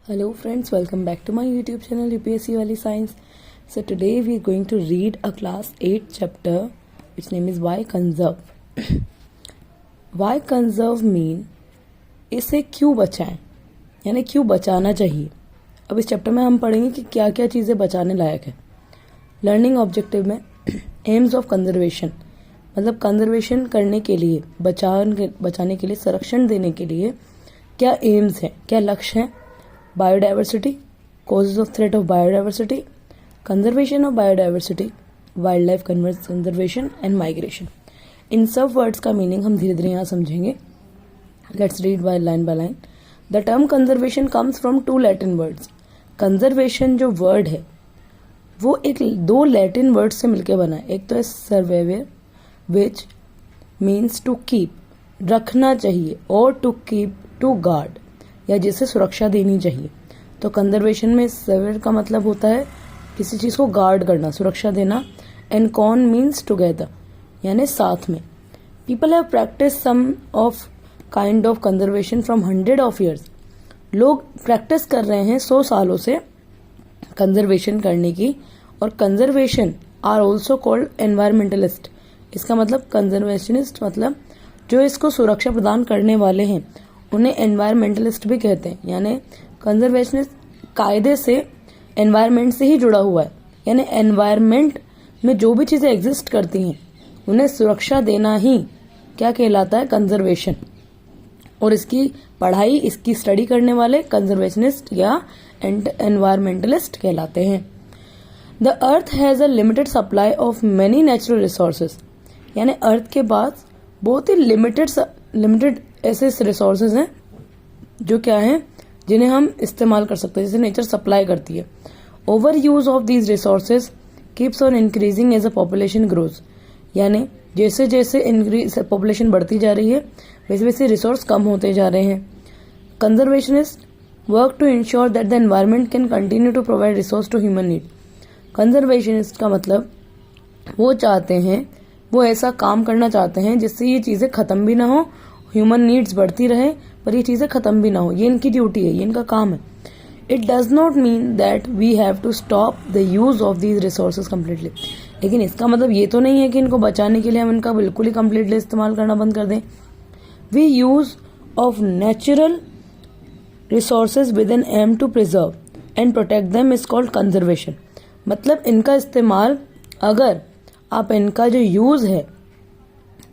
Hello friends, welcome back to my YouTube channel UPSC Wali Science. So today we are going to read a class 8 chapter which name is Why Conserve. Why conserve mean इसे क्यों बचाएं, यानी क्यों बचाना चाहिए. अब इस chapter में हम पढ़ेंगे कि क्या क्या चीज़ें बचाने लायक है. लर्निंग ऑब्जेक्टिव में एम्स ऑफ कंजर्वेशन मतलब कंजर्वेशन करने के लिए बचाने के लिए संरक्षण देने के लिए क्या एम्स हैं, क्या लक्ष्य हैं. Biodiversity, causes of threat of biodiversity, conservation of biodiversity, wildlife conservation and migration. इन सब वर्ड्स का मीनिंग हम धीरे धीरे यहाँ समझेंगे. Let's read by line. The term conservation comes from two Latin words. Conservation जो वर्ड है वो दो लैटिन वर्ड से मिलकर बना है. एक तो है सर्वेवियर विच मीन्स टू कीप, रखना चाहिए, और टू कीप टू गार्ड या जिसे सुरक्षा देनी चाहिए. तो कंजर्वेशन में सर्वेयर का मतलब होता है किसी चीज को गार्ड करना, सुरक्षा देना. एंड कॉन मीन्स टुगेदर यानी साथ में. People have practice some of kind of conservation from 100 of years. लोग प्रैक्टिस कर रहे हैं 100 सालों से कंजर्वेशन करने की. और conservation are also called environmentalist. इसका मतलब कंजर्वेशनिस्ट मतलब जो इसको सुरक्षा प्रदान करने वाले हैं उन्हें एनवायरमेंटलिस्ट भी कहते हैं. यानी कंजर्वेशनिस्ट कायदे से एनवायरमेंट से ही जुड़ा हुआ है, यानी एनवायरमेंट में जो भी चीजें एग्जिस्ट करती हैं उन्हें सुरक्षा देना ही क्या कहलाता है, कंजर्वेशन. और इसकी पढ़ाई, इसकी स्टडी करने वाले कंजर्वेशनिस्ट या एनवायरमेंटलिस्ट कहलाते हैं. The earth has a limited supply of many natural resources. यानी अर्थ के पास बहुत ही लिमिटेड ऐसे रिसोर्सेज हैं जो क्या हैं, जिन्हें हम इस्तेमाल कर सकते हैं, जैसे नेचर सप्लाई करती है. Over use of these resources keeps on increasing as a population grows. यानी जैसे जैसे पॉपुलेशन बढ़ती जा रही है वैसे वैसे रिसोर्स कम होते जा रहे हैं. Conservationist work to ensure that the environment can continue to provide resource to human need. Conservationist का मतलब वो ऐसा काम करना चाहते हैं जिससे ये चीजें खत्म भी ना हो, ह्यूमन नीड्स बढ़ती रहे पर ये चीजें खत्म भी ना हो. ये इनकी ड्यूटी है, ये इनका काम है. It does not mean that we have to stop the use of these resources completely. लेकिन इसका मतलब ये तो नहीं है कि इनको बचाने के लिए हम इनका बिल्कुल ही कम्प्लीटली इस्तेमाल करना बंद कर दें. We use of natural resources with an aim to preserve and protect them is called conservation. मतलब इनका इस्तेमाल, अगर आप इनका जो यूज है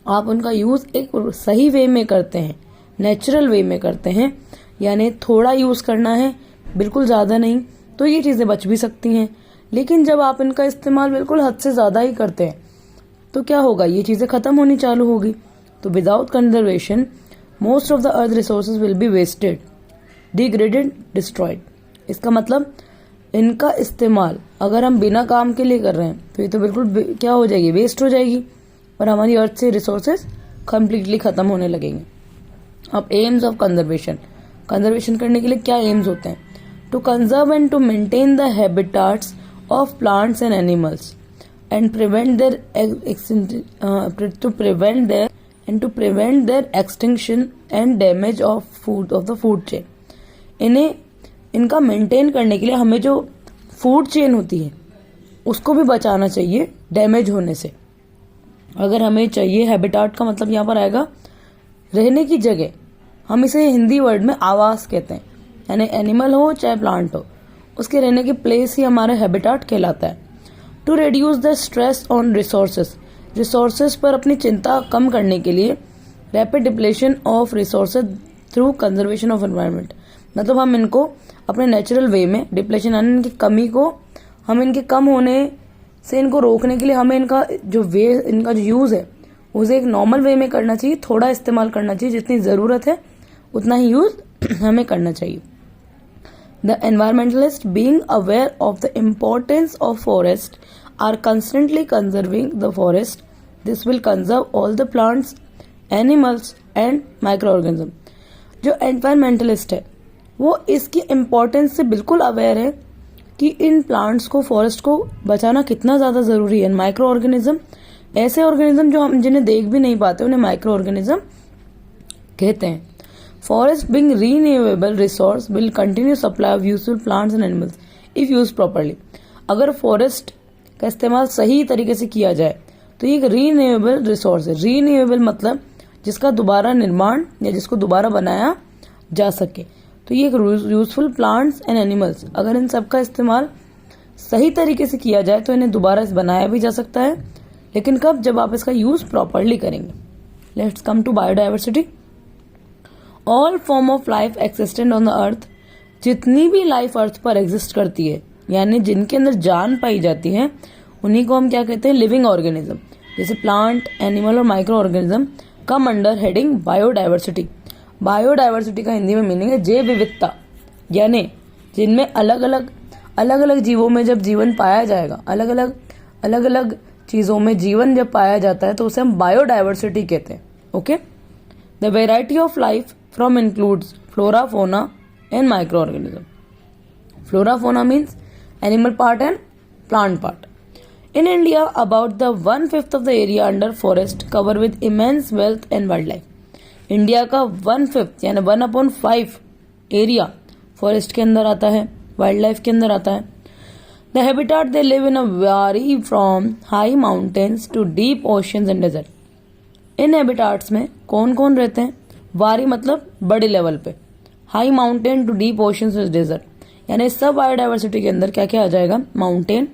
आप उनका यूज एक सही वे में करते हैं, नेचुरल वे में करते हैं, यानी थोड़ा यूज करना है, बिल्कुल ज्यादा नहीं, तो ये चीजें बच भी सकती हैं. लेकिन जब आप इनका इस्तेमाल बिल्कुल हद से ज्यादा ही करते हैं तो क्या होगा, ये चीजें खत्म होनी चालू होगी. तो without conservation most of the earth resources will be wasted, degraded, destroyed. इसका मतलब इनका इस्तेमाल अगर हम बिना काम के लिए कर रहे हैं तो ये तो बिल्कुल क्या हो जाएगी, वेस्ट हो जाएगी, और हमारी अर्थ से रिसोर्सेज कंप्लीटली खत्म होने लगेंगे. अब एम्स ऑफ कंजर्वेशन. कंजर्वेशन करने के लिए क्या एम्स होते हैं? To conserve and to maintain the habitats of plants and animals and prevent their extinction and damage of the food chain. इनका मेंटेन करने के लिए हमें जो फूड चेन होती है उसको भी बचाना चाहिए डैमेज होने से. अगर हमें चाहिए, हैबिटाट का मतलब यहाँ पर आएगा रहने की जगह. हम इसे हिंदी वर्ड में आवास कहते हैं, यानी एनिमल हो चाहे प्लांट हो, उसके रहने की प्लेस ही हमारा हैबिटाट कहलाता है. To reduce the stress on resources पर अपनी चिंता कम करने के लिए rapid depletion of resources through conservation of environment. मतलब हम इनको अपने नेचुरल वे में, डिप्लेशन यानी इनकी कमी को, हम इनके कम होने से इनको रोकने के लिए हमें इनका जो यूज है उसे एक नॉर्मल वे में करना चाहिए. थोड़ा इस्तेमाल करना चाहिए, जितनी जरूरत है उतना ही यूज हमें करना चाहिए. The environmentalist being aware of the importance of forest are constantly conserving the forest. This will conserve all the plants, animals and micro organism. जो एनवायरमेंटलिस्ट है वो इसकी इम्पोर्टेंस से बिल्कुल अवेयर है कि इन प्लांट्स को, फॉरेस्ट को बचाना कितना ज्यादा जरूरी है. माइक्रो ऑर्गेनिज्म, ऐसे ऑर्गेनिज्म जो हम जिन्हें देख भी नहीं पाते उन्हें माइक्रो ऑर्गेनिज्म कहते हैं. Forest being renewable resource will continue supply of useful plants and animals if use properly. अगर फॉरेस्ट का इस्तेमाल सही तरीके से किया जाए तो ये एक रीन्यूएबल रिसोर्स है। रीन्यूएबल मतलब जिसका दोबारा निर्माण या जिसको दोबारा बनाया जा सके। तो ये एक यूजफुल प्लांट्स एंड एनिमल्स, अगर इन सब का इस्तेमाल सही तरीके से किया जाए तो इन्हें दोबारा बनाया भी जा सकता है, लेकिन कब? जब आप इसका यूज प्रॉपरली करेंगे। Let's come to biodiversity. All form of life existent on the earth, जितनी भी लाइफ अर्थ पर एग्जिस्ट करती है यानी जिनके अंदर जान पाई जाती है, उन्हीं को हम क्या कहते हैं? Living organism. जैसे प्लांट, एनिमल और micro organism come under heading biodiversity. Biodiversity का हिंदी में मीनिंग है जैव विविधता, यानी जिनमें अलग अलग जीवों में जब जीवन पाया जाएगा, अलग अलग चीजों में जीवन जब पाया जाता है तो उसे हम बायोडाइवर्सिटी कहते हैं। Okay, the variety of life from includes flora, फोना and micro organism. Flora fauna means animal part and plant part. In India, about the 1/5 of the area under forest cover with immense wealth and wildlife. India का 1/5 यानी 1/5 area forest के अंदर आता है, wild life के अंदर आता है। द हैबिtat they live in a vary from high mountains to deep oceans and desert. In habitats में कौन कौन रहते हैं? वारी मतलब बड़े लेवल पे, high mountain to deep oceans and desert, यानी सब बायोडाइवर्सिटी के अंदर क्या क्या आ जाएगा? Mountain,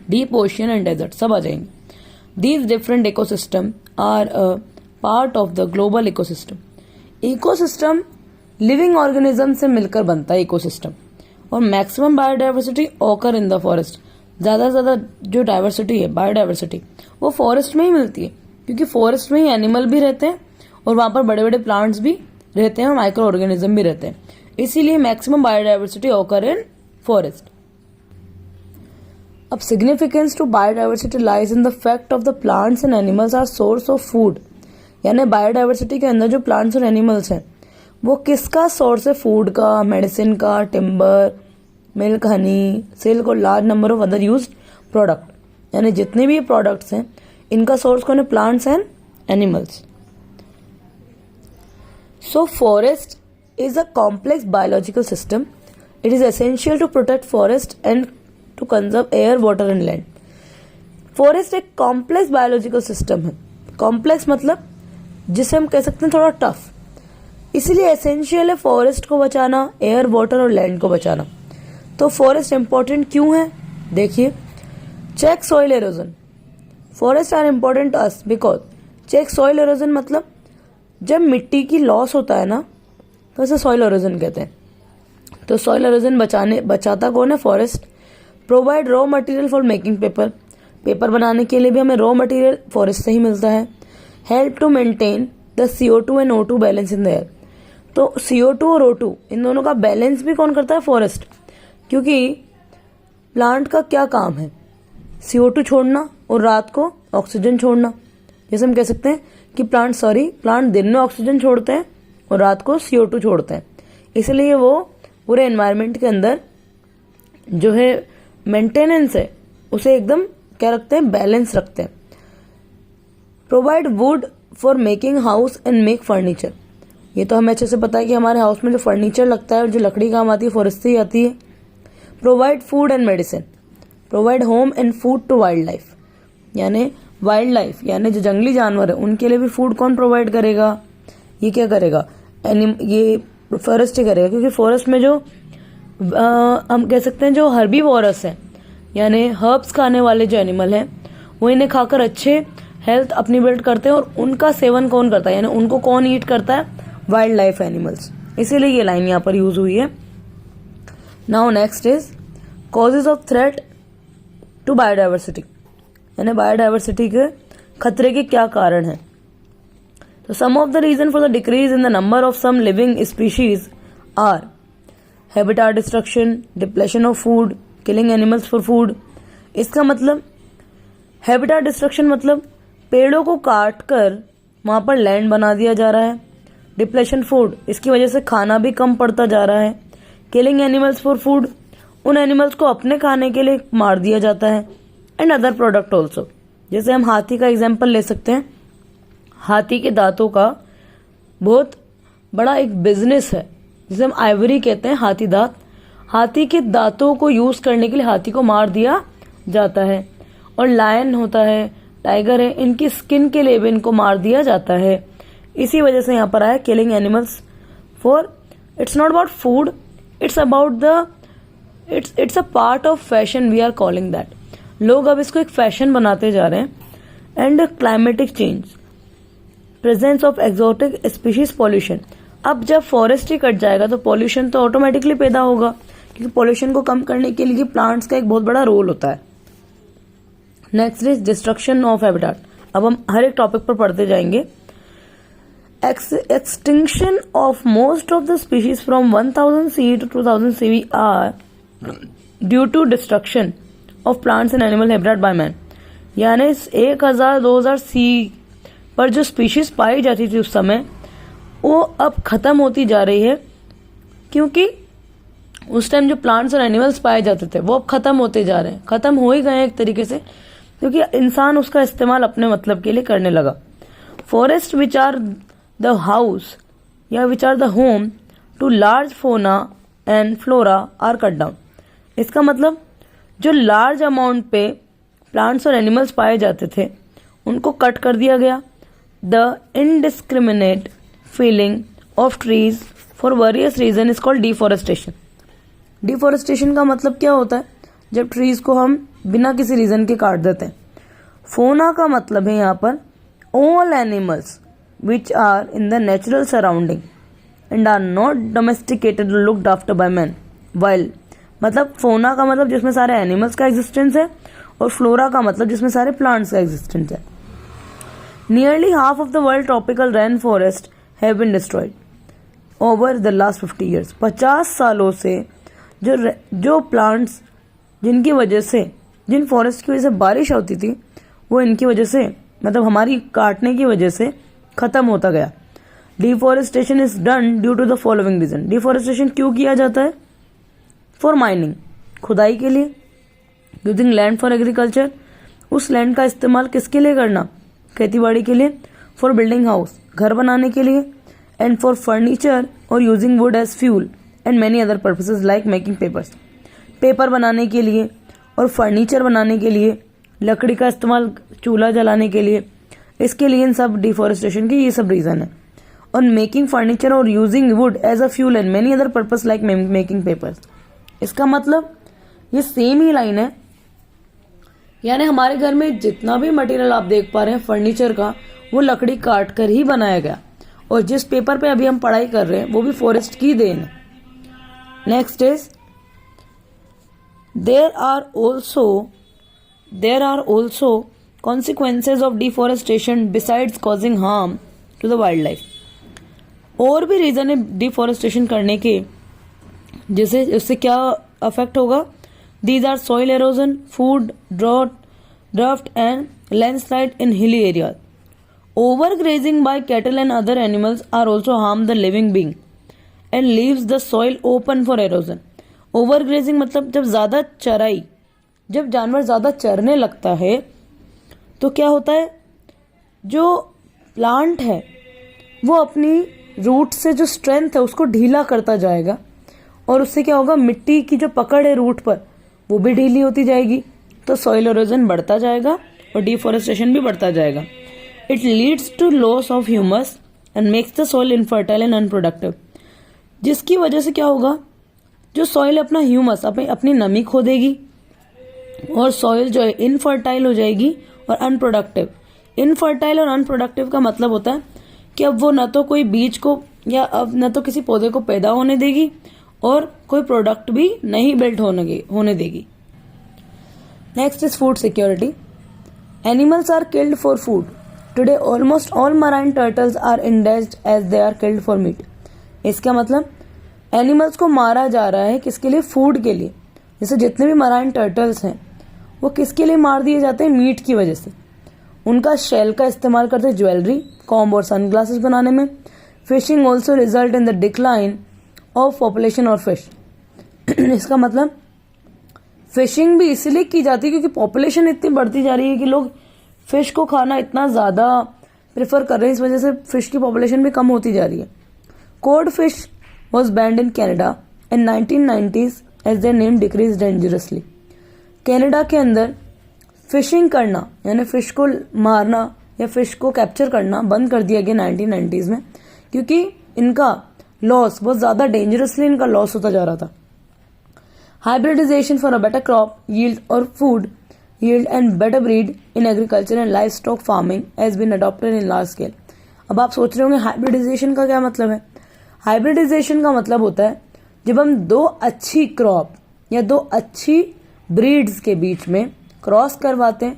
deep ocean and desert सब आ जाएंगे। These different ecosystem are a part of the global ecosystem. Ecosystem living organism से मिलकर बनता है इकोसिस्टम, और maximum biodiversity occur in the forest. ज्यादा से ज्यादा जो डाइवर्सिटी है, बायोडाइवर्सिटी, वो फॉरेस्ट में ही मिलती है, क्योंकि फॉरेस्ट में ही एनिमल भी रहते हैं और वहां पर बड़े बड़े प्लांट्स भी रहते हैं और माइक्रो ऑर्गेनिज्म भी रहते हैं। इसीलिए maximum biodiversity occur in forest. अब significance to biodiversity lies in the fact of the plants and animals are source of food. यानी बायोडाइवर्सिटी के अंदर जो प्लांट्स और एनिमल्स हैं वो किसका सोर्स है? फूड का, मेडिसिन का, टिम्बर, मिल्क, हनी, सिल्क और large number of other used product. यानी जितने भी प्रोडक्ट्स हैं इनका सोर्स कौन है? Plants and animals. So forest is a complex biological system. It is essential to protect forest and to conserve air, water and land. Forest एक complex biological system है। Complex मतलब जिसे हम कह सकते हैं थोड़ा टफ, इसीलिए एसेंशियल है फॉरेस्ट को बचाना, एयर, वाटर और लैंड को बचाना। तो फॉरेस्ट इंपॉर्टेंट क्यों है? देखिए, check soil erosion. Forest are important to us because check soil erosion मतलब जब मिट्टी की लॉस होता है ना तो उसे सॉइल एरोजन कहते हैं। तो सॉइल एरोजन बचाता कौन है? Forest. Provide raw material for making paper. Paper बनाने के लिए भी हमें रॉ मटेरियल फॉरेस्ट से ही मिलता है। Help to maintain the CO2 and O2 balance in the air. तो CO2 और O2 इन दोनों का बैलेंस भी कौन करता है? फॉरेस्ट। क्योंकि प्लांट का क्या काम है? CO2 छोड़ना और रात को ऑक्सीजन छोड़ना। जैसे हम कह सकते हैं कि प्लांट दिन में ऑक्सीजन छोड़ते हैं और रात को CO2 छोड़ते हैं। इसलिए वो पूरे एनवायरनमेंट के अंदर जो है मेंटेनेंस है उसे एकदम क्या रखते हैं? बैलेंस रखते हैं। Provide would for making house and make furniture. ये तो हमें अच्छे से पता है कि हमारे हाउस में जो फर्नीचर लगता है और जो लकड़ी काम आती है फॉरेस्ट से ही आती है। Provide food and medicine. Provide home and food to wildlife. यानी वाइल्ड लाइफ यानी जो जंगली जानवर है उनके लिए भी फूड कौन प्रोवाइड करेगा? ये क्या करेगा? ये फॉरेस्ट ही करेगा, क्योंकि फॉरेस्ट में जो हम कह सकते हैं जो हर्बीवोरस है यानी हर्ब्स खाने वाले जो एनिमल हैं वो इन्हें खाकर अच्छे हेल्थ अपनी बिल्ड करते हैं, और उनका सेवन कौन करता है यानी उनको कौन ईट करता है? Wildlife animals. इसीलिए ये लाइन यहाँ पर यूज हुई है। Now next is causes of threat to biodiversity. यानी बायोडाइवर्सिटी के खतरे के क्या कारण है? तो some of the reason for the decrease in the number of some living species are habitat destruction, depletion of food, killing animals for food. इसका मतलब habitat destruction मतलब पेड़ों को काट कर वहां पर लैंड बना दिया जा रहा है। डिप्लेशन फूड, इसकी वजह से खाना भी कम पड़ता जा रहा है। किलिंग एनिमल्स फॉर फूड, उन एनिमल्स को अपने खाने के लिए मार दिया जाता है। एंड अदर प्रोडक्ट ऑल्सो, जैसे हम हाथी का एग्जाम्पल ले सकते हैं। हाथी के दांतों का बहुत बड़ा एक बिजनेस है, जिसे हम आइवरी कहते हैं, हाथी दांत। हाथी के दांतों को यूज करने के लिए हाथी को मार दिया जाता है। और लायन होता है, टाइगर है, इनकी स्किन के लिए भी इनको मार दिया जाता है। इसी वजह से यहाँ पर आया killing animals for, it's not about food, it's about the it's a part of fashion, we are calling that. लोग अब इसको एक फैशन बनाते जा रहे हैं। And climatic change, presence of exotic species, pollution. अब जब फॉरेस्ट ही कट जाएगा तो पॉल्यूशन तो ऑटोमेटिकली पैदा होगा, क्योंकि पॉल्यूशन को कम करने के लिए प्लांट्स का एक बहुत बड़ा रोल होता है। Next is destruction of habitat. अब हम हर एक टॉपिक पर पढ़ते जाएंगे। Extinction of most of the species from 1000 CE to 2000 CE are due to destruction of plants and animal habitat by man. यानी 1000-2000 CE पर जो स्पीशीज पाई जाती थी उस समय, वो अब खत्म होती जा रही है, क्योंकि उस टाइम जो प्लांट्स और एनिमल्स पाए जाते थे वो अब खत्म होते जा रहे हैं, खत्म हो ही गए हैं एक तरीके से, क्योंकि इंसान उसका इस्तेमाल अपने मतलब के लिए करने लगा। Forest which are the house या which are the home to large fauna and flora are cut down. इसका मतलब जो लार्ज अमाउंट पे प्लांट्स और एनिमल्स पाए जाते थे उनको कट कर दिया गया। The indiscriminate feeling of trees for various reason is called deforestation. Deforestation का मतलब क्या होता है? जब ट्रीज को हम बिना किसी रीजन के काट देते हैं। फोना का मतलब है यहाँ पर all animals which are in the natural surrounding and are not domesticated looked after by man. Wild मतलब फोना का मतलब जिसमें सारे एनिमल्स का एग्जिस्टेंस है, और फ्लोरा का मतलब जिसमें सारे प्लांट्स का एग्जिस्टेंस है। Nearly half of the world tropical rain forest have been destroyed over the last 50 years। 50 सालों से जो प्लांट्स जिनकी वजह से, जिन फॉरेस्ट की वजह से बारिश होती थी, वो इनकी वजह से, मतलब हमारी काटने की वजह से खत्म होता गया। Deforestation is done due to the following reason. Deforestation क्यों किया जाता है? फॉर माइनिंग, खुदाई के लिए। यूजिंग लैंड फॉर एग्रीकल्चर, उस लैंड का इस्तेमाल किसके लिए करना? खेतीबाड़ी के लिए। फॉर बिल्डिंग हाउस, घर बनाने के लिए। एंड फॉर फर्नीचर और using wood as fuel and many other purposes like making papers. Paper बनाने के लिए और फर्नीचर बनाने के लिए, लकड़ी का इस्तेमाल चूल्हा जलाने के लिए, इसके लिए इन सब डिफॉरेस्टेशन की ये सब रीजन है। और मेकिंग फर्नीचर और using wood as a fuel and many other purpose like making papers. इसका मतलब ये सेम ही लाइन है, यानी हमारे घर में जितना भी मटेरियल आप देख पा रहे हैं फर्नीचर का, वो लकड़ी काट कर ही बनाया गया। और जिस पेपर पे अभी हम पढ़ाई कर रहे हैं वो भी फॉरेस्ट की देन है। Next is there are also consequences of deforestation besides causing harm to the wildlife. और भी रीजन है डिफॉरेस्टेशन करने के, जिससे उससे क्या अफेक्ट होगा? These are soil erosion, food, drought and landslide in hilly areas. Overgrazing by cattle and other animals are also harm the living being and leaves the soil open for erosion. Overgrazing मतलब जब ज्यादा चराई, जब जानवर ज्यादा चरने लगता है तो क्या होता है? जो प्लांट है वो अपनी रूट से जो स्ट्रेंथ है उसको ढीला करता जाएगा, और उससे क्या होगा? मिट्टी की जो पकड़ है रूट पर वो भी ढीली होती जाएगी, तो सॉइल इरोजन बढ़ता जाएगा और डिफॉरेस्टेशन भी बढ़ता जाएगा। It leads to loss of humus and makes the soil infertile and unproductive. जिसकी वजह से क्या होगा? जो सॉइल अपना ह्यूमस, अपनी नमी खो देगी, और सॉइल जो है इनफर्टाइल हो जाएगी और अनप्रोडक्टिव। इनफर्टाइल और अनप्रोडक्टिव का मतलब होता है कि अब वो न तो कोई बीज को या अब न तो किसी पौधे को पैदा होने देगी और कोई प्रोडक्ट भी नहीं बिल्ड होने देगी। Next is food security. Animals are killed for food. Today almost all marine turtles are indexed as they are killed for meat. इसका मतलब एनिमल्स को मारा जा रहा है किसके लिए? फूड के लिए। जैसे जितने भी मराइन टर्टल्स हैं वो किसके लिए मार दिए जाते हैं? मीट की वजह से। उनका शेल का इस्तेमाल करते हैं ज्वेलरी, कॉम्ब और सनग्लासेस बनाने में। Fishing also result in the decline of population और फिश। इसका मतलब फिशिंग भी इसलिए की जाती है क्योंकि पॉपुलेशन इतनी बढ़ती जा रही है कि लोग फिश को खाना इतना ज्यादा प्रेफर कर रहे हैं, इस वजह से फिश की पॉपुलेशन भी कम होती जा रही है। Cod fish was banned in Canada in 1990s as their name decreased dangerously. Canada के अंदर फिशिंग करना यानी फिश को मारना या फिश को कैप्चर करना बंद कर दिया गया 1990s में, क्योंकि इनका लॉस बहुत ज़्यादा डेंजरसली इनका लॉस होता जा रहा था. Hybridization for a better crop yield और food yield and better breed in agriculture and livestock farming has been adopted in large scale. अब आप सोच रहे होंगे हाइब्रिडाइजेशन का क्या मतलब है. हाइब्रिडाइजेशन का मतलब होता है जब हम दो अच्छी क्रॉप या दो अच्छी ब्रीड्स के बीच में क्रॉस करवाते हैं,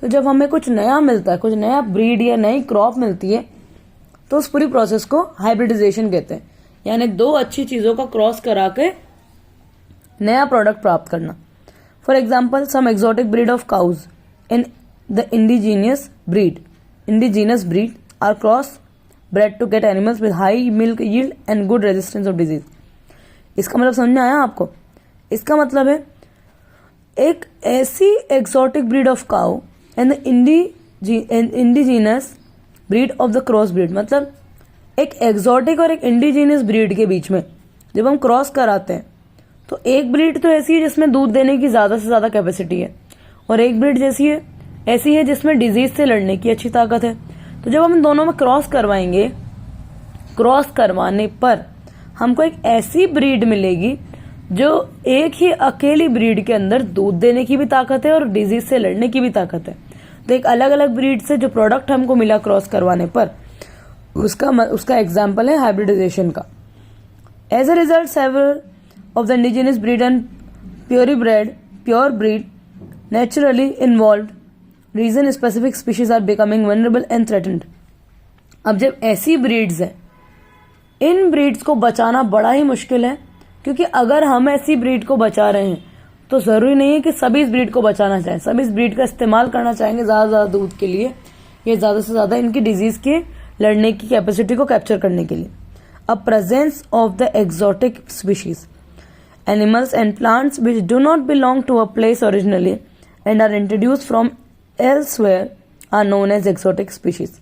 तो जब हमें कुछ नया मिलता है, कुछ नया ब्रीड या नई क्रॉप मिलती है, तो उस पूरी प्रोसेस को हाइब्रिडाइजेशन कहते हैं. यानी दो अच्छी चीजों का क्रॉस करा के नया प्रोडक्ट प्राप्त करना. For example, some exotic breed of cows in the indigenous breed are cross-bred to get animals with high milk yield and good resistance of disease. इसका मतलब समझ में आया आपको? इसका मतलब है एक ऐसी exotic breed of cow and the indigenous breed of the cross breed, मतलब एक exotic और एक indigenous breed के बीच में जब हम क्रॉस कराते हैं तो एक ब्रीड तो ऐसी है जिसमें दूध देने की ज्यादा से ज्यादा कैपेसिटी है, और एक ब्रीड ऐसी है जिसमें डिजीज से लड़ने की अच्छी ताकत है. तो जब हम इन दोनों में क्रॉस करवाएंगे, क्रॉस करवाने पर हमको एक ऐसी ब्रीड मिलेगी जो एक ही अकेली ब्रीड के अंदर दूध देने की भी ताकत है और डिजीज से लड़ने की भी ताकत है. तो एक अलग अलग ब्रीड से जो प्रोडक्ट हमको मिला क्रॉस करवाने पर, उसका एग्जाम्पल है हाइब्रिडाइजेशन का. As a result several of the indigenous breed and pure breed naturally involved region specific species are becoming vulnerable and threatened. अब जब ऐसी ब्रीड्स हैं, इन ब्रीड्स को बचाना बड़ा ही मुश्किल है, क्योंकि अगर हम ऐसी ब्रीड को बचा रहे हैं तो जरूरी नहीं है कि सभी इस ब्रीड को बचाना चाहें, सभी इस ब्रीड का इस्तेमाल करना चाहेंगे ज्यादा से ज्यादा दूध के लिए या ज्यादा से ज्यादा इनकी डिजीज के लड़ने की कैपेसिटी को कैप्चर करने के लिए. अब presence of the exotic species, animals and plants which do not belong to a place originally and are introduced from elsewhere are known as exotic species.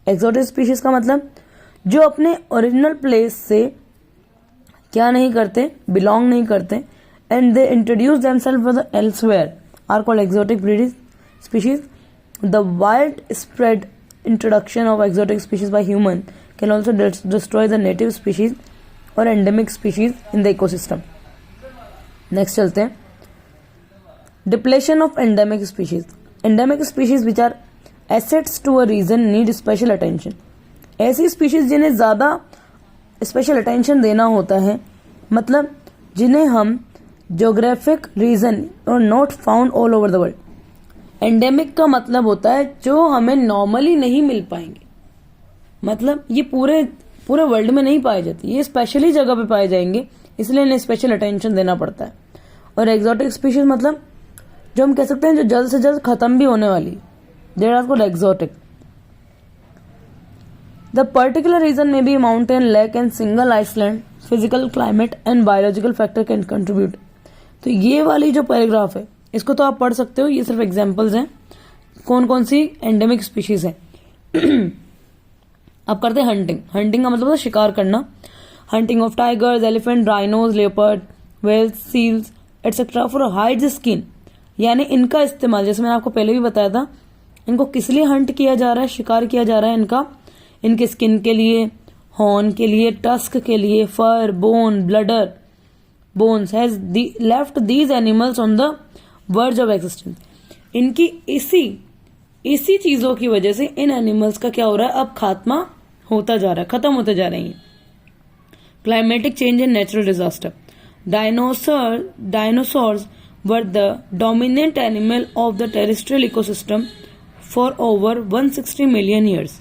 Exotic species का मतलब जो अपने ओरिजिनल प्लेस से क्या नहीं करते, बिलोंग नहीं करते, and they introduce themselves from the elsewhere are called exotic species. The widespread introduction of exotic species by human can also destroy the native species or endemic species in the ecosystem. Next चलते हैं. Depletion of endemic species. Endemic species which are assets to a region need special attention. ऐसी species जिन्हें ज्यादा special attention देना होता है, मतलब जिन्हें हम ज्योग्राफिक रीजन और not found all over the world. Endemic का मतलब होता है जो हमें नॉर्मली नहीं मिल पाएंगे, मतलब ये पूरे वर्ल्ड में नहीं पाए जाते, ये स्पेशली जगह पे पाए जाएंगे, इसलिए इन्हें स्पेशल अटेंशन देना पड़ता है. और एक्सोटिक स्पीशीज मतलब जो हम कह सकते हैं जो जल्द से जल्द खत्म भी होने वाली, there are called exotic. The particular region में be mountain, lake and single island, physical climate and biological factor can contribute. तो ये वाली जो पैराग्राफ है इसको तो आप पढ़ सकते हो, ये सिर्फ एग्जाम्पल्स हैं कौन कौन सी एंडेमिक स्पीशीज है. अब करते हैं हंटिंग. हंटिंग का मतलब है शिकार करना. Hunting of tigers, elephant, rhinos, leopard, whales, seals, etc. for hide the skin. यानी इनका इस्तेमाल, जैसे मैंने आपको पहले भी बताया था, इनको किस लिए हंट किया जा रहा है, शिकार किया जा रहा है इनका, इनके स्किन के लिए, हॉर्न के लिए, टस्क के लिए, fur, bone, bladder, bones has left these animals on the verge of existence. इनकी इसी चीजों की वजह से इन एनिमल्स का क्या हो रहा है, अब खात्मा होता जा रहा है, खत्म होते जा रही है. Climatic change and natural disaster. Dinosaurs were the dominant animal of the terrestrial ecosystem for over 160 million years.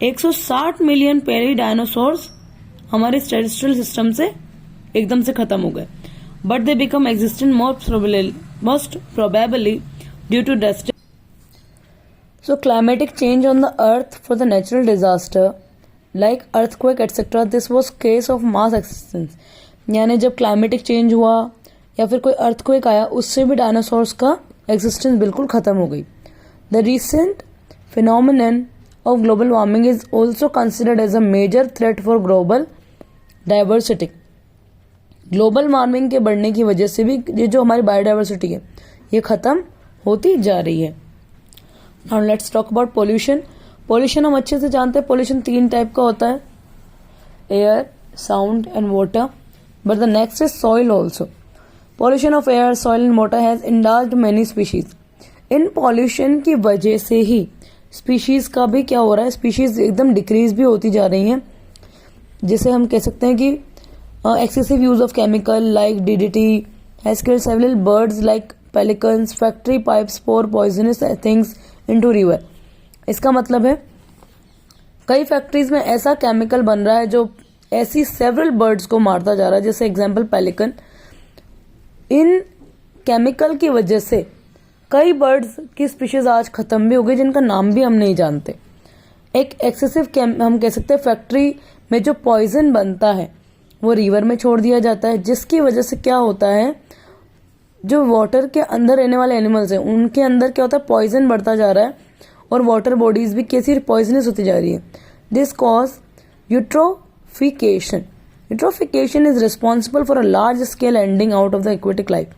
160 million पहले डायनासोर्स हमारे टेरेस्ट्रियल सिस्टम से एकदम से खत्म हो गए. But they become existent most probably due to drastic. So climatic change on the earth for the natural disaster like earthquake etc. This was case of mass extinction. यानी जब climatic change हुआ या फिर कोई अर्थक्वेक आया, उससे भी dinosaurs का एक्सिस्टेंस बिल्कुल खत्म हो गई. The recent phenomenon of global warming is also considered as a major threat for global diversity, global warming के बढ़ने की वजह से भी ये जो हमारी बायोडाइवर्सिटी है ये खत्म होती जा रही है। Now let's talk about pollution. Pollution हम अच्छे से जानते हैं, पोल्यूशन 3 टाइप का होता है, air, sound and water, but the next is soil also. Pollution of air, soil and water has indulged many species. In pollution की वजह से ही स्पीशीज का भी क्या हो रहा है, स्पीशीज एकदम डिक्रीज भी होती जा रही हैं, जिसे हम कह सकते हैं कि excessive use of chemical like DDT has killed several birds like pelicans, factory pipes pour poisonous things into river. इसका मतलब है कई फैक्ट्रीज में ऐसा केमिकल बन रहा है जो ऐसी सेवरल बर्ड्स को मारता जा रहा है, जैसे एग्जांपल पेलिकन। इन केमिकल की वजह से कई बर्ड्स की स्पीशीज आज खत्म भी हो गई, जिनका नाम भी हम नहीं जानते। एक एक्सेसिव हम कह सकते हैं फैक्ट्री में जो पॉइजन बनता है वो रिवर में छोड़ दिया जाता है, जिसकी वजह से क्या होता है, जो वाटर के अंदर रहने वाले एनिमल्स हैं उनके अंदर क्या होता है, पॉइजन बढ़ता जा रहा है और वाटर बॉडीज भी कैसी पॉइजनस होती जा रही है। This cause eutrophication. Eutrophication is responsible for a large scale ending out of the aquatic life.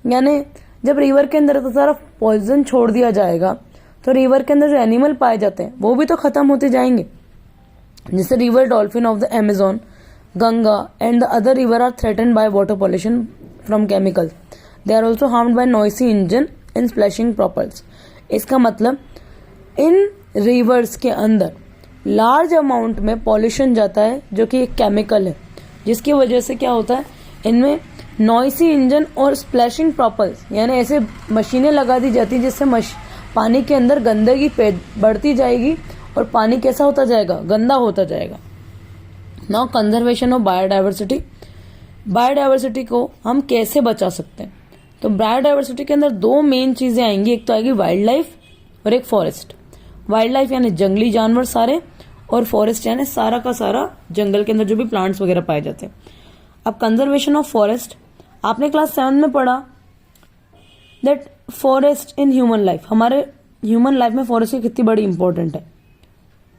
यानी जब रिवर के अंदर तो सारा पॉइजन छोड़ दिया जाएगा तो रिवर के अंदर जो एनिमल पाए जाते हैं वो भी तो खत्म होते जाएंगे, जैसे river dolphin of the Amazon, Ganga and the other river are threatened by water pollution from chemicals. They are also harmed by noisy engine and splashing propellers. इसका मतलब इन रिवर्स के अंदर लार्ज अमाउंट में पॉल्यूशन जाता है जो कि एक केमिकल है, जिसकी वजह से क्या होता है, इनमें नॉइसी इंजन और स्प्लैशिंग प्रॉपर्स यानी ऐसे मशीनें लगा दी जाती है जिससे पानी के अंदर गंदगी बढ़ती जाएगी और पानी कैसा होता जाएगा, गंदा होता जाएगा। Now conservation of biodiversity. Biodiversity को हम कैसे बचा सकते हैं, तो बायोडाइवर्सिटी के अंदर 2 मेन चीजें आएंगी, एक तो आएगी वाइल्ड लाइफ और एक फॉरेस्ट। वाइल्ड लाइफ यानी जंगली जानवर सारे, और फॉरेस्ट यानी सारा का सारा जंगल के अंदर जो भी प्लांट्स वगैरह पाए जाते हैं। अब कंजर्वेशन ऑफ फॉरेस्ट, आपने क्लास 7 में पढ़ा that forest in human life, हमारे ह्यूमन लाइफ में फॉरेस्ट की कितनी बड़ी इंपॉर्टेंट है,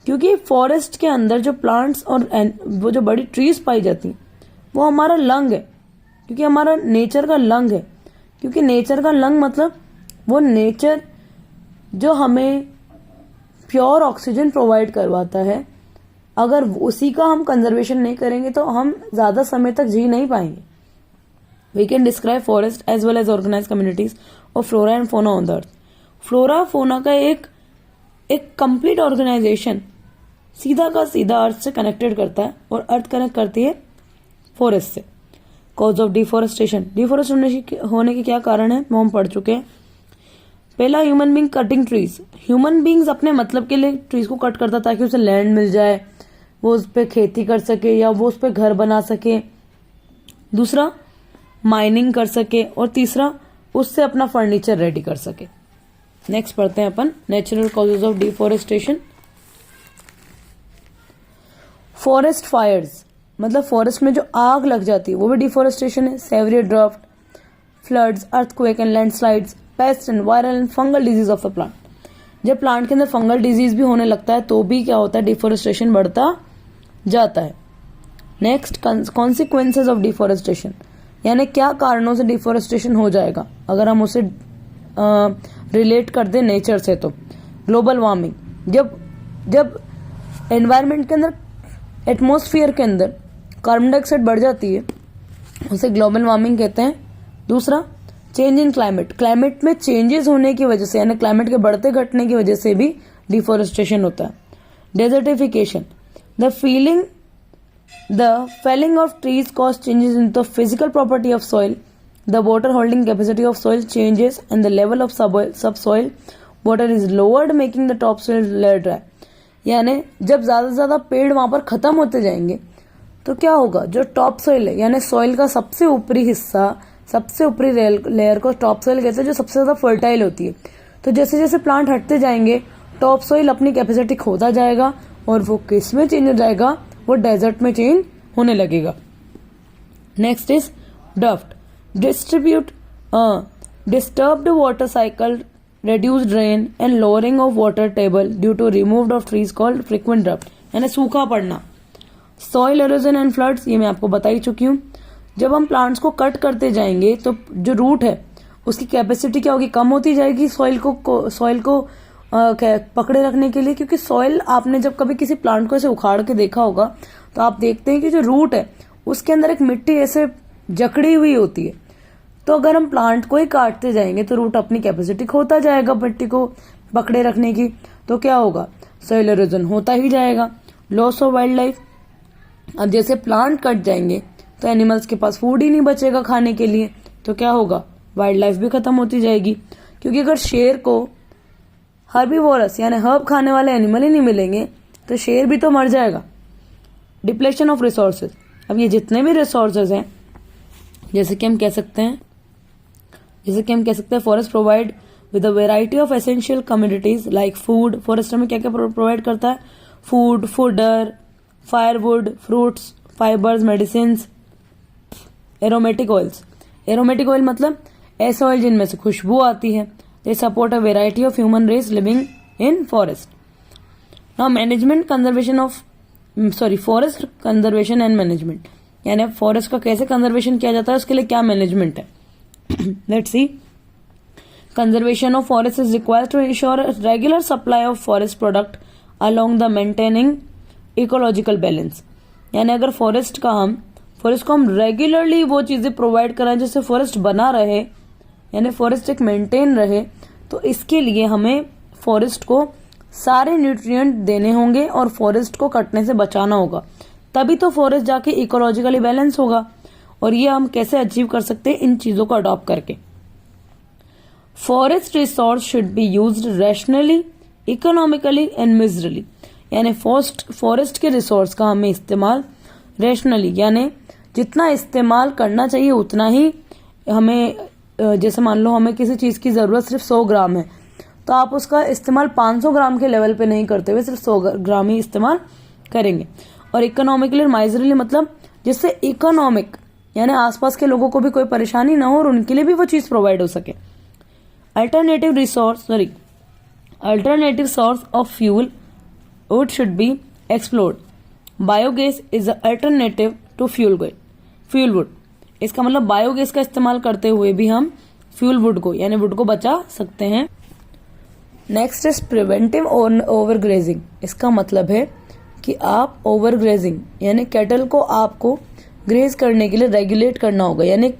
क्योंकि फॉरेस्ट के अंदर जो प्लांट्स और वो जो बड़ी ट्रीज पाई जाती हैं वो हमारा लंग है, क्योंकि हमारा नेचर का लंग है। क्योंकि नेचर का लंग मतलब वो नेचर जो हमें प्योर ऑक्सीजन प्रोवाइड करवाता है, अगर उसी का हम कंजर्वेशन नहीं करेंगे तो हम ज्यादा समय तक जी नहीं पाएंगे। We can describe forest as well as organize communities of flora and fauna on the earth. Flora fauna का एक कंप्लीट ऑर्गेनाइजेशन सीधा का सीधा अर्थ से कनेक्टेड करता है और अर्थ कनेक्ट करती है फॉरेस्ट से। कॉज ऑफ डिफॉरेस्टेशन, डिफॉरेस्ट होने के क्या कारण है वो हम पढ़ चुके हैं। पहला, human being cutting trees. Human beings अपने मतलब के लिए ट्रीज को कट करता ताकि उसे लैंड मिल जाए, वो उस पर खेती कर सके या वो उस पर घर बना सके। दूसरा, माइनिंग कर सके, और तीसरा, उससे अपना फर्नीचर रेडी कर सके। नेक्स्ट पढ़ते हैं अपन natural causes of deforestation. Forest fires, मतलब फॉरेस्ट में जो आग लग जाती है वो भी डिफॉरेस्टेशन है। Severer drought, floods, earthquake and landslides, pest and viral and fungal disease of the plant. जब प्लांट के अंदर फंगल डिजीज भी होने लगता है तो भी क्या होता है, डिफॉरेस्टेशन बढ़ता जाता है। नेक्स्ट, कॉन्सिक्वेंसेज ऑफ डिफॉरेस्टेशन, यानी क्या कारणों से डिफॉरेस्टेशन हो जाएगा अगर हम उसे रिलेट कर दें नेचर से। तो ग्लोबल वार्मिंग, जब एनवायरमेंट के अंदर, एटमॉस्फेयर के अंदर कार्बन डाइऑक्साइड बढ़ जाती है उसे ग्लोबल वार्मिंग कहते हैं। दूसरा, चेंज इन क्लाइमेट, क्लाइमेट में चेंजेस होने की वजह से यानी क्लाइमेट के बढ़ते घटने की वजह से भी डिफॉरेस्टेशन होता है। Desertification, the felling of trees cause changes in the physical property of soil, the water holding capacity of soil changes and the level of subsoil water is lowered making the topsoil layer dry। यानी जब ज्यादा से ज्यादा पेड़ वहां पर खत्म होते जाएंगे तो क्या होगा, जो टॉप सोइल है यानी सॉइल का सबसे ऊपरी हिस्सा, सबसे ऊपरी लेयर को टॉप सोइल कहते हैं, जो सबसे ज्यादा फर्टाइल होती है। तो जैसे जैसे प्लांट हटते जाएंगे टॉप सोइल अपनी कैपेसिटी खोता जाएगा और वो किस में चेंज हो जाएगा, वो डेजर्ट में चेंज होने लगेगा। Next is draft, disturbed water cycle, reduced rain and lowering of water table due to removed of trees called frequent drought, यानी सूखा पड़ना। सॉइल एरोजन एंड फ्लड्स, ये मैं आपको बता ही चुकी हूँ। जब हम प्लांट्स को कट करते जाएंगे तो जो रूट है उसकी कैपेसिटी क्या होगी, कम होती जाएगी सॉइल को पकड़े रखने के लिए, क्योंकि सॉइल आपने जब कभी किसी प्लांट को ऐसे उखाड़ के देखा होगा तो आप देखते हैं कि जो रूट है उसके अंदर एक मिट्टी ऐसे जकड़ी हुई होती है। तो अगर हम प्लांट को ही काटते जाएंगे तो रूट अपनी कैपेसिटी खोता जाएगा मिट्टी को पकड़े रखने की, तो क्या होगा, सॉइल एरोजन होता ही जाएगा, लॉस ऑफ वाइल्ड लाइफ। अब जैसे प्लांट कट जाएंगे तो एनिमल्स के पास फूड ही नहीं बचेगा खाने के लिए, तो क्या होगा, वाइल्ड लाइफ भी खत्म होती जाएगी। क्योंकि अगर शेर को हर्बीवोरस यानी हर्ब खाने वाले एनिमल ही नहीं मिलेंगे तो शेर भी तो मर जाएगा। डिप्लेशन ऑफ रिसोर्सेज, अब ये जितने भी रिसोर्सेज हैं जैसे कि हम कह सकते हैं forest provide with a variety of essential communities like food. Forest हमें क्या क्या प्रोवाइड करता है, food, fodder, firewood, fruits, fibres, medicine, aromatic oils. Aromatic oil मतलब ऐसे ऑयल जिनमें से खुशबू आती है। They support a variety of human race living in forest. Now management conservation of forest conservation and management, यानी फॉरेस्ट का कैसे कंजर्वेशन किया जाता है, उसके लिए क्या मैनेजमेंट है। Let's see. Conservation of forest is required to ensure regular supply of forest product along the maintaining ecological balance. यानी अगर फॉरेस्ट को हम रेगुलरली वो चीजें प्रोवाइड कराएं जिससे फॉरेस्ट बना रहे, यानी फॉरेस्ट एक मेंटेन रहे, तो इसके लिए हमें फॉरेस्ट को सारे न्यूट्रिएंट देने होंगे और फॉरेस्ट को कटने से बचाना होगा, तभी तो फॉरेस्ट जाके इकोलॉजिकली बैलेंस होगा। और ये हम कैसे अचीव कर सकते हैं, इन चीजों को अडॉप्ट करके। Forest resource should be used rationally, economically and miserly, यानी फॉरेस्ट के रिसोर्स का हमें इस्तेमाल रैशनली, यानी जितना इस्तेमाल करना चाहिए उतना ही हमें। जैसे मान लो हमें किसी चीज की जरूरत सिर्फ 100 ग्राम है, तो आप उसका इस्तेमाल 500 ग्राम के लेवल पे नहीं करते हुए सिर्फ 100 ग्राम ही इस्तेमाल करेंगे। और इकोनॉमिकली और माइजरली मतलब जिससे इकोनॉमिक यानी आसपास के लोगों को भी कोई परेशानी ना हो और उनके लिए भी वो चीज प्रोवाइड हो सके। Alternative source of fuel wood should be explored. Biogas is an alternative to fuel wood. इसका मतलब बायोगैस का इस्तेमाल करते हुए भी हम फ्यूल वुड को यानी वुड को बचा सकते हैं। Next is preventive overgrazing. इसका मतलब है कि आप ओवरग्रेजिंग यानी कैटल को आपको ग्रेज करने के लिए रेगुलेट करना होगा, यानी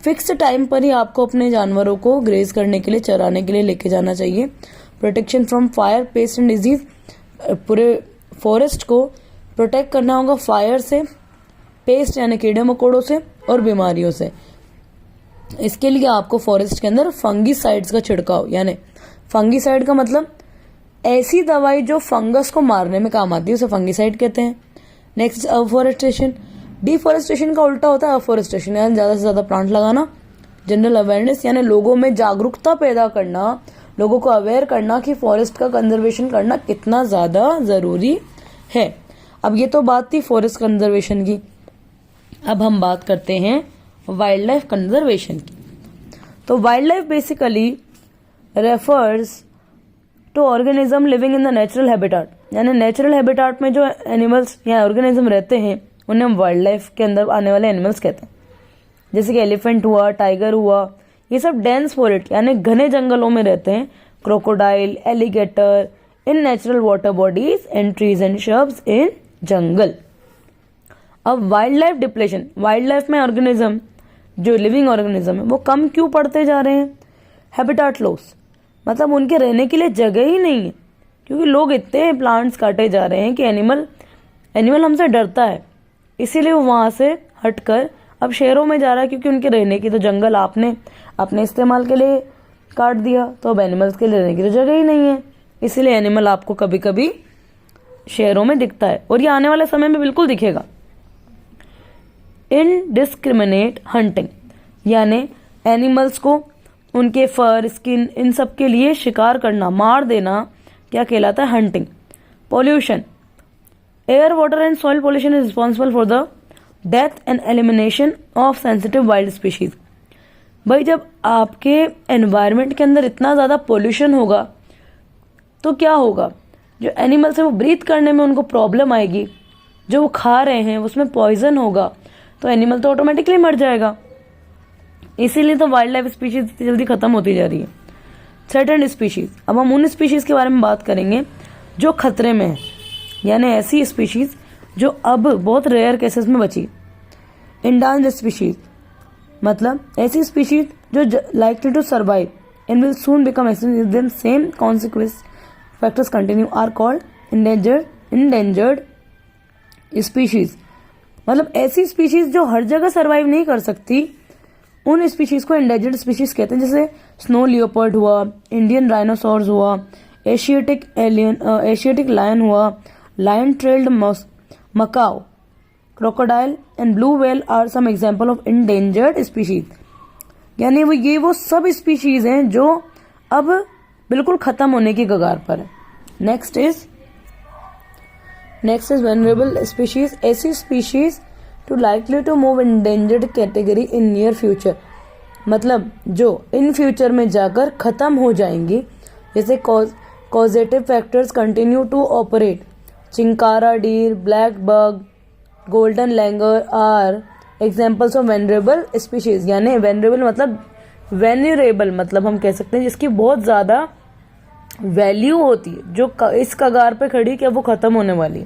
फिक्स टाइम पर ही आपको अपने जानवरों को ग्रेज करने के लिए, चराने के लिए लेके जाना चाहिए। Protection from fire, paste and disease, पूरे फॉरेस्ट को प्रोटेक्ट करना होगा फायर से, पेस्ट यानी कीड़े मकोड़ों से और बीमारियों से। इसके लिए आपको फॉरेस्ट के अंदर फंगीसाइड्स का छिड़काव, यानी फंगीसाइड का मतलब ऐसी दवाई जो फंगस को मारने में काम आती है, उसे फंगीसाइड कहते हैं। Next afforestation. डिफॉरेस्टेशन का उल्टा होता है अफॉरेस्टेशन, यानी ज्यादा से ज्यादा प्लांट लगाना। जनरल अवेयरनेस यानी लोगों में जागरूकता पैदा करना, लोगों को अवेयर करना कि फॉरेस्ट का कंजर्वेशन करना कितना ज्यादा जरूरी है। अब ये तो बात थी फॉरेस्ट कंजर्वेशन की। अब हम बात करते हैं वाइल्ड लाइफ कंजर्वेशन की। तो wildlife basically refers to organism living in the natural habitat, यानी नेचुरल हैबिटेट में जो एनिमल्स या ऑर्गेनिज्म रहते हैं उन्हें हम वाइल्ड लाइफ के अंदर आने वाले एनिमल्स कहते हैं। जैसे कि एलिफेंट हुआ, टाइगर हुआ, ये सब डेंस फॉरेस्ट यानी घने जंगलों में रहते हैं। Crocodile, alligator in natural water bodies and trees and shrubs in jungle. अब wild life depletion, wild life में ऑर्गेनिज्म जो लिविंग ऑर्गेनिज्म है वो कम क्यों पड़ते जा रहे हैं। हैबिटेट लॉस मतलब उनके रहने के लिए जगह ही नहीं है, क्योंकि लोग इतने प्लांट्स काटे जा रहे हैं कि एनिमल हमसे डरता है, इसीलिए वो वहां से हटकर अब शहरों में जा रहा है, क्योंकि उनके रहने की तो जंगल आपने अपने इस्तेमाल के लिए काट दिया, तो अब एनिमल्स के रहने की तो जगह ही नहीं है। इसीलिए एनिमल आपको कभी कभी शहरों में दिखता है और ये आने वाले समय में बिल्कुल दिखेगा। इनडिस्क्रिमिनेट हंटिंग यानी एनिमल्स को उनके फर, स्किन इन सब के लिए शिकार करना, मार देना क्या कहलाता है, hunting. Pollution, air, water and soil pollution is responsible for the death and elimination of sensitive wild species. भाई जब आपके एनवायरनमेंट के अंदर इतना ज्यादा पॉल्यूशन होगा तो क्या होगा, जो एनिमल्स है वो ब्रीथ करने में उनको प्रॉब्लम आएगी, जो वो खा रहे हैं उसमें पॉइजन होगा तो एनिमल तो ऑटोमेटिकली मर जाएगा। इसीलिए तो वाइल्ड लाइफ स्पीशीज इतनी जल्दी खत्म होती जा रही है। थ्रेटेंड स्पीशीज, अब हम उन स्पीशीज के बारे में बात करेंगे जो खतरे में है, यानी ऐसी स्पीशीज जो अब बहुत रेयर केसेस में बची। इंडांजर्ड स्पीशीज मतलब ऐसी स्पीशीज जो likely to survive and will soon become extinct them same consequence factors continue are called endangered species. मतलब ऐसी स्पीशीज जो हर जगह सर्वाइव नहीं कर सकती, उन स्पीशीज को एंडेंजर्ड स्पीशीज कहते हैं। जैसे स्नो लियोपर्ड हुआ, इंडियन राइनोसॉर्स हुआ, एशियाटिक लायन हुआ, lion tailed macaque, crocodile and blue whale are some example of endangered species. यानी वो सब स्पीशीज हैं जो अब बिल्कुल खत्म होने की कगार पर है। नेक्स्ट इज वेनरेबल स्पीशीज, ऐसी species to likely to move endangered category in near future, मतलब जो इन फ्यूचर में जाकर खत्म हो जाएंगी। जैसे causative factors continue to operate, chinkara deer, blackbuck, golden langur are examples of vulnerable species. यानी वेनरेबल मतलब वेन्यूरेबल, मतलब हम कह सकते हैं जिसकी बहुत ज्यादा वैल्यू होती है, जो इस कगार पे खड़ी कि वो खत्म होने वाली।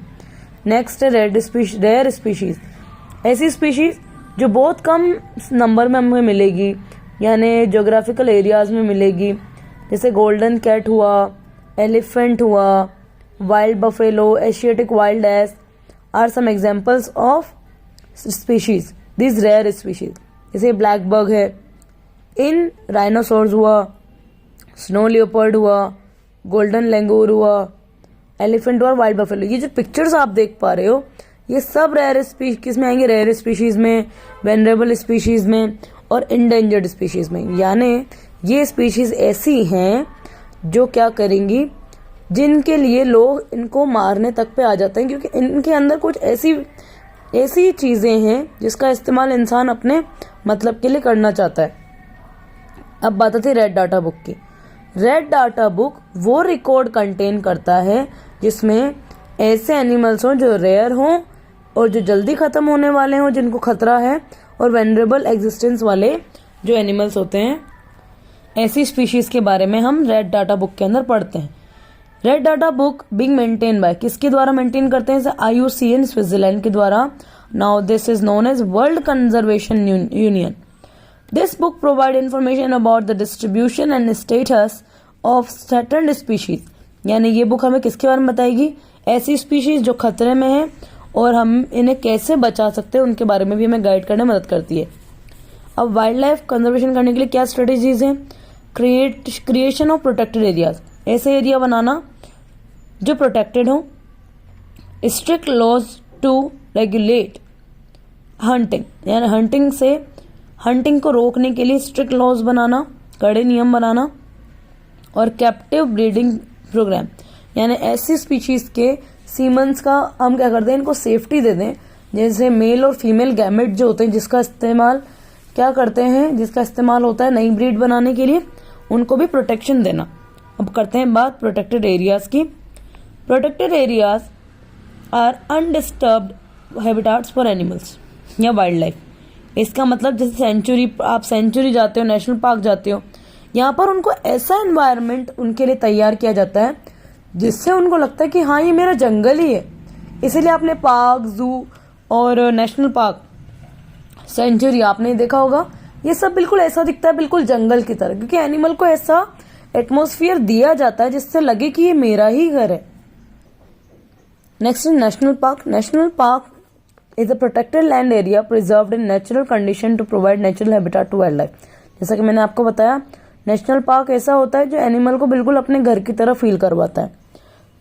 नेक्स्ट है रेयर स्पीशीज, ऐसी स्पीशीज जो बहुत कम नंबर में हमें मिलेगी, यानी ज्योग्राफिकल एरियाज में मिलेगी। जैसे गोल्डन कैट हुआ, एलिफेंट हुआ, wild buffalo, Asiatic wild ass are some examples of species this rare species. जैसे ब्लैक बग है, इन राइनोसोर्स हुआ, स्नो लियोपर्ड हुआ, गोल्डन लैंगूर हुआ, एलिफेंट हुआ, वाइल्ड बफेलो। ये जो पिक्चर्स आप देख पा रहे हो ये सब रेयर स्पीशीज में आएंगे, रेयर स्पीशीज में, वेनरेबल स्पीशीज में और इंडेंजर्ड स्पीशीज में। यानी ये स्पीशीज ऐसी हैं जो क्या करेंगी, जिनके लिए लोग इनको मारने तक पे आ जाते हैं, क्योंकि इनके अंदर कुछ ऐसी चीजें हैं जिसका इस्तेमाल इंसान अपने मतलब के लिए करना चाहता है। अब बात आती है रेड डाटा बुक की। रेड डाटा बुक वो रिकॉर्ड कंटेन करता है जिसमें ऐसे एनिमल्स हों जो रेयर हों और जो जल्दी खत्म होने वाले हों, जिनको खतरा है, और वेनरेबल एग्जिस्टेंस वाले जो एनिमल्स होते हैं। ऐसी स्पीशीज के बारे में हम रेड डाटा बुक के अंदर पढ़ते हैं। Red data book being maintain by, किसके द्वारा मेंटेन करते हैं? IUCN स्विट्जरलैंड के द्वारा। Now this is known as World Conservation Union. This book provide information about the distribution and status of certain species। यानी ये बुक हमें किसके बारे में बताएगी? ऐसी स्पीशीज जो खतरे में है और हम इन्हें कैसे बचा सकते हैं उनके बारे में भी हमें गाइड करने में मदद करती है। अब वाइल्ड लाइफ कंजर्वेशन करने के लिए क्या स्ट्रेटेजीज हैं? क्रिएशन ऑफ प्रोटेक्टेड एरियाज, ऐसे एरिया बनाना जो प्रोटेक्टेड हो। Strict laws to regulate hunting, यानी हंटिंग को रोकने के लिए स्ट्रिक्ट लॉज बनाना, कड़े नियम बनाना। और कैप्टिव ब्रीडिंग प्रोग्राम, यानी ऐसी स्पीशीज के सीमन्स का हम क्या करते हैं, इनको सेफ्टी दे दें। जैसे मेल और फीमेल गैमेट जो होते हैं जिसका इस्तेमाल क्या करते हैं, जिसका इस्तेमाल होता है नई ब्रीड बनाने के लिए, उनको भी प्रोटेक्शन देना। अब करते हैं बात प्रोटेक्टेड एरियाज की। Protected areas are undisturbed habitats for animals या वाइल्ड लाइफ। इसका मतलब जैसे आप सेंचुरी जाते हो, नेशनल पार्क जाते हो, यहाँ पर उनको ऐसा एनवायरनमेंट उनके लिए तैयार किया जाता है जिससे उनको लगता है कि हाँ ये मेरा जंगल ही है। इसीलिए आपने पार्क, जू और नेशनल पार्क, सेंचुरी आपने देखा होगा, ये सब बिल्कुल ऐसा दिखता है, बिल्कुल जंगल की तरह, क्योंकि एनिमल को ऐसा एटमॉस्फेयर दिया जाता है जिससे लगे कि ये मेरा ही घर है। Next national park. National park is a protected land area preserved in natural condition to provide natural habitat to wildlife। जैसा कि मैंने आपको बताया, नेशनल पार्क ऐसा होता है जो एनिमल को बिल्कुल अपने घर की तरह फील करवाता है।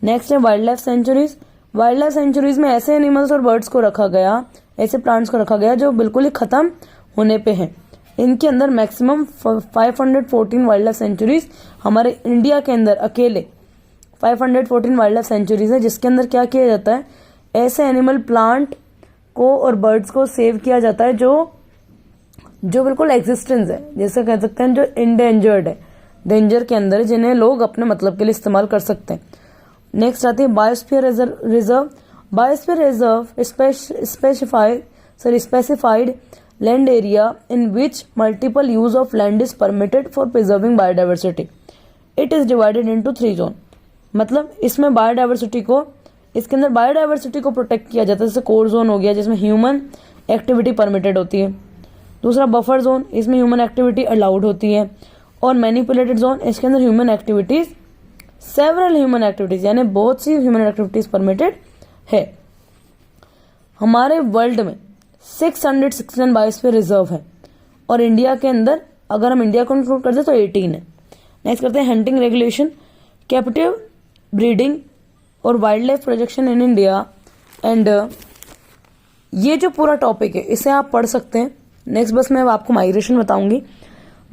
नेक्स्ट है wild life sanctuaries. Wild life sanctuaries में ऐसे एनिमल्स और बर्ड्स को रखा गया, ऐसे प्लांट्स को रखा गया जो बिल्कुल ही खत्म होने पे हैं। इनके अंदर मैक्सिमम 514 वाइल्ड लाइफ सेंचुरीज हमारे इंडिया के अंदर अकेले 514 वाइल्ड लाइफ सेंचुरीज है, जिसके अंदर क्या किया जाता है, ऐसे एनिमल, प्लांट को और बर्ड्स को सेव किया जाता है जो बिल्कुल एग्जिस्टेंस है, जैसे कह सकते हैं जो इंडेंजर्ड है, डेंजर के अंदर, जिन्हें लोग अपने मतलब के लिए इस्तेमाल कर सकते हैं। नेक्स्ट आती है biosphere reserve. Biosphere reserve specified land area in which multiple use of land is permitted for preserving biodiversity. It is divided into 3 zones. मतलब इसमें बायोडाइवर्सिटी को, इसके अंदर बायोडाइवर्सिटी को प्रोटेक्ट किया जाता है. जैसे कोर जोन हो गया जिसमें ह्यूमन एक्टिविटी परमिटेड होती है. दूसरा बफर जोन, इसमें ह्यूमन एक्टिविटी अलाउड होती है. और मैनिपुलेटेड जोन, इसके अंदर human activities, several human activities, यानी बहुत सी ह्यूमन एक्टिविटीज परमिटेड है. हमारे वर्ल्ड में 669 बायोस्फीयर रिजर्व है और इंडिया के अंदर अगर हम इंडिया को इंक्लूड करते तो 18 है. नेक्स्ट करते हैं हंटिंग रेगुलेशन, कैप्टिव ब्रीडिंग और wild life projection in India. And ये जो पूरा टॉपिक है इसे आप पढ़ सकते हैं. नेक्स्ट बस मैं आपको माइग्रेशन बताऊंगी.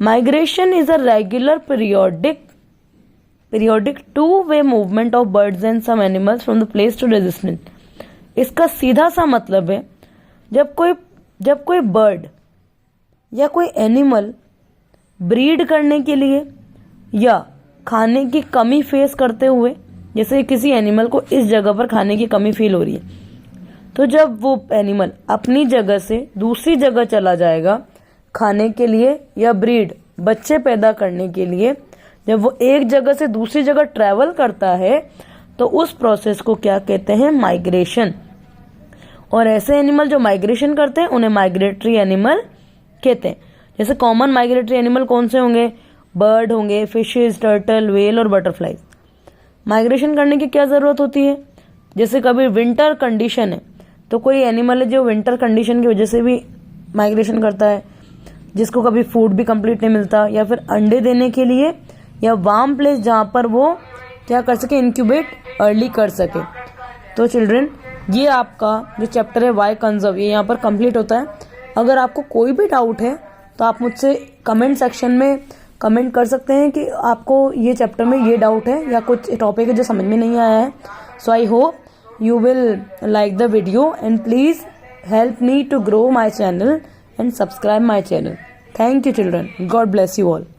Migration is a regular periodic two way movement of birds and some animals from the place to resistance. इसका सीधा सा मतलब है जब कोई बर्ड या कोई एनिमल ब्रीड करने के लिए या खाने की कमी फेस करते हुए, जैसे किसी एनिमल को इस जगह पर खाने की कमी फील हो रही है, तो जब वो एनिमल अपनी जगह से दूसरी जगह चला जाएगा खाने के लिए या ब्रीड बच्चे पैदा करने के लिए, जब वो एक जगह से दूसरी जगह ट्रैवल करता है तो उस प्रोसेस को क्या कहते हैं? माइग्रेशन. और ऐसे एनिमल जो माइग्रेशन करते हैं उन्हें माइग्रेटरी एनिमल कहते हैं. जैसे कॉमन माइग्रेटरी एनिमल कौन से होंगे? बर्ड होंगे, फिशेज, टर्टल, व्हेल और बटरफ्लाइज. माइग्रेशन करने की क्या जरूरत होती है? जैसे कभी विंटर कंडीशन है तो कोई एनिमल है जो विंटर कंडीशन की वजह से भी माइग्रेशन करता है, जिसको कभी फूड भी कंप्लीट नहीं मिलता, या फिर अंडे देने के लिए या वार्म प्लेस जहां पर वो क्या कर सके? इंक्यूबेट अर्ली कर सके. तो चिल्ड्रन, ये आपका जो चैप्टर है वाई कंजर्व, ये यहाँ पर कंप्लीट होता है. अगर आपको कोई भी डाउट है तो आप मुझसे कमेंट सेक्शन में कमेंट कर सकते हैं कि आपको ये चैप्टर में ये डाउट है या कुछ टॉपिक है जो समझ में नहीं आया है. So I hope you will like the video and please help me to grow my channel and subscribe my channel. Thank you children. God bless you all.